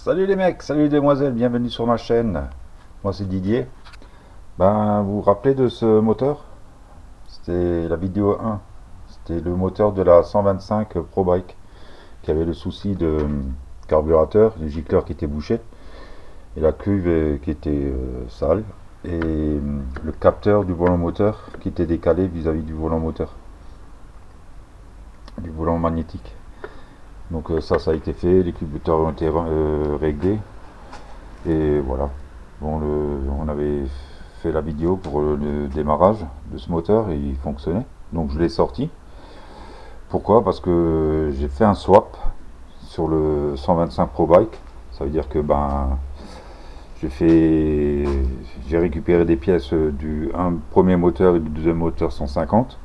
Salut les mecs, salut les demoiselles, bienvenue sur ma chaîne. Moi c'est Didier. Ben, vous vous rappelez de ce moteur? C'était la vidéo 1. C'était le moteur de la 125 Pro Bike qui avait le souci de carburateur, les gicleurs qui étaient bouchés et la cuve qui était sale et le capteur du volant moteur qui était décalé vis-à-vis du volant moteur, du volant magnétique. Donc ça a été fait, les culbuteurs ont été réglés et voilà. Bon, on avait fait la vidéo pour le démarrage de ce moteur et il fonctionnait. Donc je l'ai sorti. Pourquoi? Parce que j'ai fait un swap sur le 125 Pro Bike. Ça veut dire que j'ai récupéré des pièces du premier moteur et du deuxième moteur 150.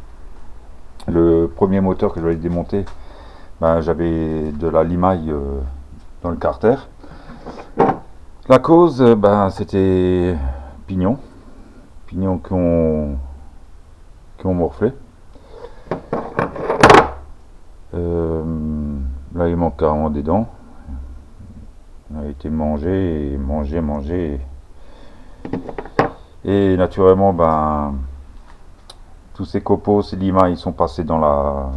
Le premier moteur que j'avais démonté, j'avais de la limaille dans le carter. La cause, c'était pignons qui ont morflé. Là, il manque carrément des dents. On a été mangé, mangé. Et naturellement, tous ces copeaux, ces limailles, ils sont passés dans la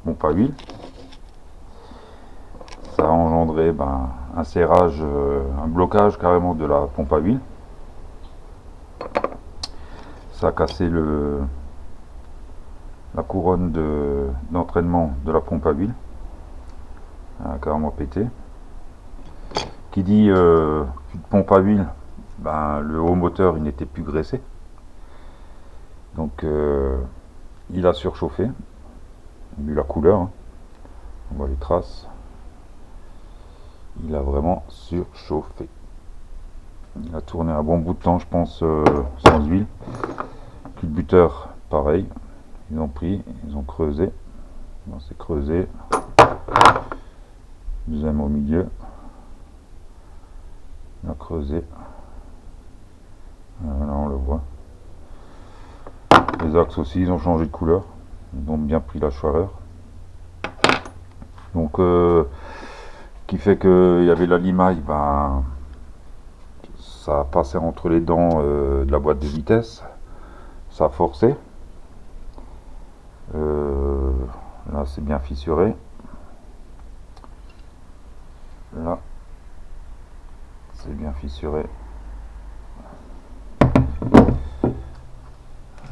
pompe à huile. Ça a engendré un serrage, un blocage carrément de la pompe à huile. Ça a cassé la couronne d'entraînement de la pompe à huile. Elle a carrément pété. Qui dit plus de pompe à huile, le haut moteur il n'était plus graissé. Donc il a surchauffé. Vu la couleur, hein. On voit les traces. Il a vraiment surchauffé. Il a tourné un bon bout de temps, je pense, sans huile. Culbuteur, pareil. Ils ont pris, ils ont creusé. C'est creusé. Deuxième au milieu. Il a creusé. Là, on le voit. Les axes aussi, ils ont changé de couleur. Ils ont bien pris la chaleur. Donc, qui fait qu'il y avait la limaille, ça passait entre les dents de la boîte de vitesse. Ça a forcé. Là, c'est bien fissuré. Là, c'est bien fissuré.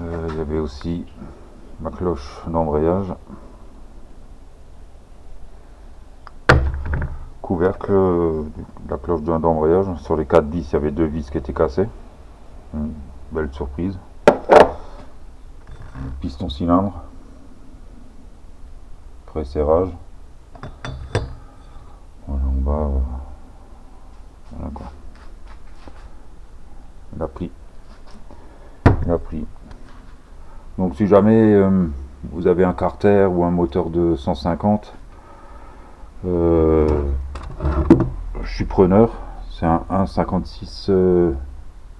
Il y avait aussi ma cloche d'embrayage. Couvercle de la cloche d'embrayage. Sur les 4 vis, il y avait 2 vis qui étaient cassées. Belle surprise. Piston cylindre. Pré-serrage. Voilà, en bas. Voilà quoi. Il a pris. Donc si jamais vous avez un carter ou un moteur de 150, je suis preneur. C'est un 1,56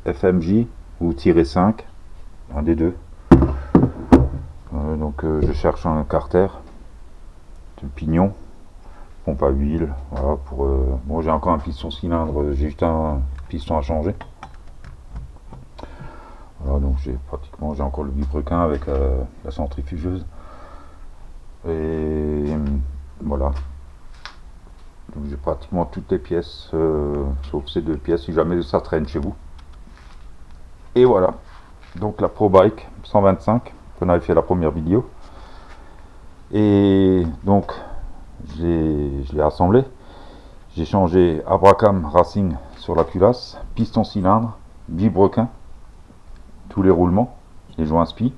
FMJ ou -5, un des deux. Donc je cherche un carter de pignon, pompe à huile. Voilà, bon, j'ai encore un piston cylindre, j'ai juste un piston à changer. Voilà, donc j'ai encore le vilebrequin avec la centrifugeuse. Et voilà. Donc j'ai pratiquement toutes les pièces, sauf ces 2 pièces, si jamais ça traîne chez vous. Et voilà. Donc la Pro Bike 125, qu'on avait fait la première vidéo. Et donc je l'ai assemblé. J'ai changé Abracam Racing sur la culasse, piston cylindre, vilebrequin, tous les roulements, les joints spi.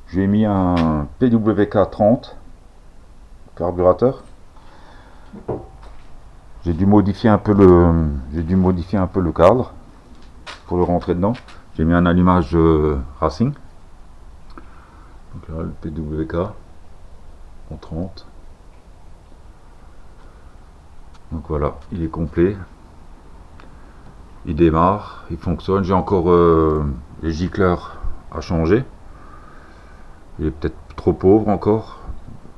J'ai mis un PWK 30 carburateur. J'ai dû modifier un peu le cadre pour le rentrer dedans. J'ai mis un allumage Racing. Donc là, le PWK en 30. Donc voilà, il est complet. Il démarre, il fonctionne. J'ai encore les gicleurs à changer. Il est peut-être trop pauvre encore.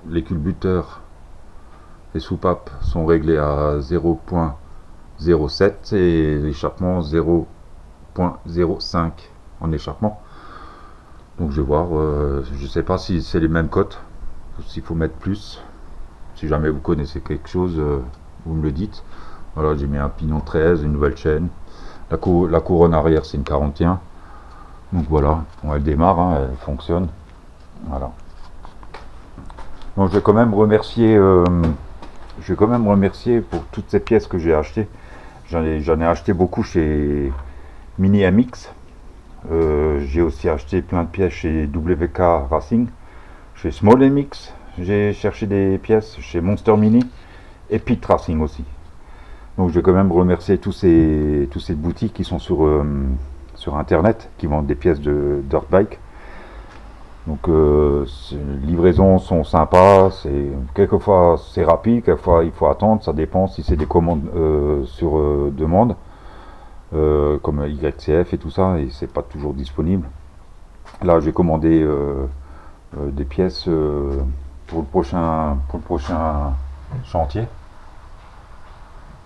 Les culbuteurs, Les soupapes sont réglées à 0.07 et l'échappement 0.05 en échappement. Donc je vais voir, je sais pas si c'est les mêmes cotes, s'il faut mettre plus. Si jamais vous connaissez quelque chose, vous me le dites. Voilà, j'ai mis un pignon 13, une nouvelle chaîne. La couronne arrière, c'est une 41. Donc voilà, bon, elle démarre, hein, elle fonctionne. Voilà. Donc je vais quand même remercier, pour toutes ces pièces que j'ai achetées. J'en ai acheté beaucoup chez Mini MX. J'ai aussi acheté plein de pièces chez WK Racing, chez Small MX. J'ai cherché des pièces chez Monster Mini et Pit Racing aussi. Donc je vais quand même remercier tous ces boutiques qui sont sur internet, qui vendent des pièces de dirt bike. Donc les livraisons sont sympas, quelquefois c'est rapide, quelquefois il faut attendre, ça dépend si c'est des commandes sur demande, comme YCF et tout ça, et c'est pas toujours disponible. Là j'ai commandé des pièces pour le prochain chantier,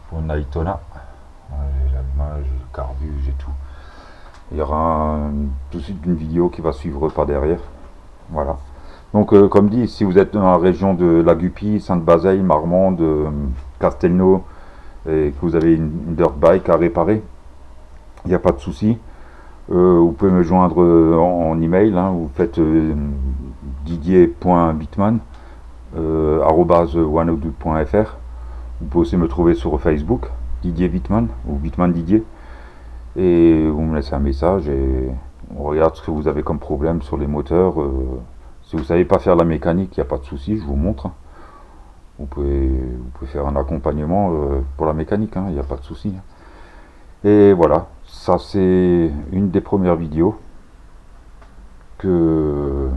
pour une Daytona. J'ai l'allumage, j'ai le carbu, j'ai tout. Il y aura tout de suite une vidéo qui va suivre par derrière. Voilà. Donc comme dit, si vous êtes dans la région de La Gupie, Sainte-Bazeille, Marmande, Castelnau, et que vous avez une dirt bike à réparer, il n'y a pas de souci. Vous pouvez me joindre en email, hein, vous faites didier.bitman @102.fr. Vous pouvez aussi me trouver sur Facebook, Didier Wittmann ou Wittmann Didier, et vous me laissez un message et on regarde ce que vous avez comme problème sur les moteurs. Si vous ne savez pas faire la mécanique, il n'y a pas de souci, je vous montre. Vous pouvez faire un accompagnement pour la mécanique, il n'y a pas de souci. Et voilà, ça c'est une des premières vidéos que,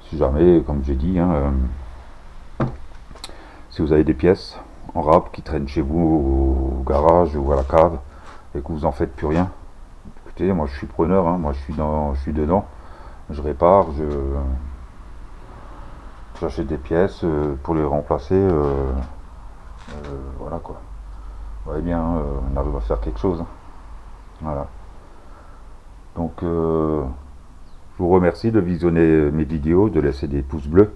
si jamais, comme j'ai dit, si vous avez des pièces en rab qui traînent chez vous au garage ou à la cave et que vous en faites plus rien, écoutez, moi je suis preneur, moi je suis dedans, je répare, j'achète des pièces pour les remplacer, voilà quoi. Vous voyez bien, on arrive à faire quelque chose. Voilà. Donc je vous remercie de visionner mes vidéos, de laisser des pouces bleus.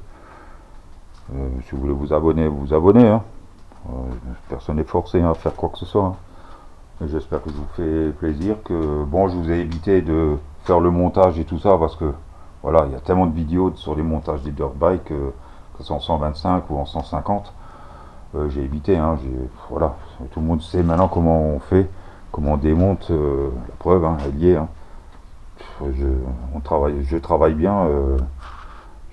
Si vous voulez vous abonner, vous abonnez. Personne n'est forcé à faire quoi que ce soit. J'espère que je vous fais plaisir, que bon, je vous ai évité de faire le montage et tout ça, parce que voilà, il y a tellement de vidéos sur les montages des dirt bikes, que ce soit en 125 ou en 150. J'ai évité, voilà, tout le monde sait maintenant comment on fait, comment on démonte, la preuve, elle y est. Je travaille bien,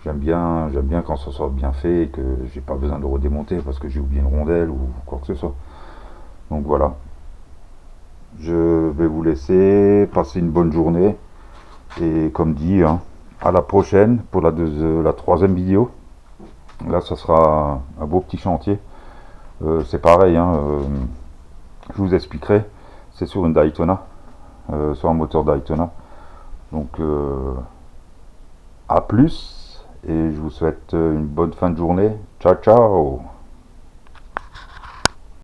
j'aime bien quand ça soit bien fait et que j'ai pas besoin de redémonter parce que j'ai oublié une rondelle ou quoi que ce soit. Donc voilà. Je vais vous laisser passer une bonne journée et comme dit, à la prochaine pour la troisième vidéo. Là, ça sera un beau petit chantier. C'est pareil, je vous expliquerai. C'est sur une Daytona, sur un moteur Daytona. Donc, à plus et je vous souhaite une bonne fin de journée. Ciao, ciao!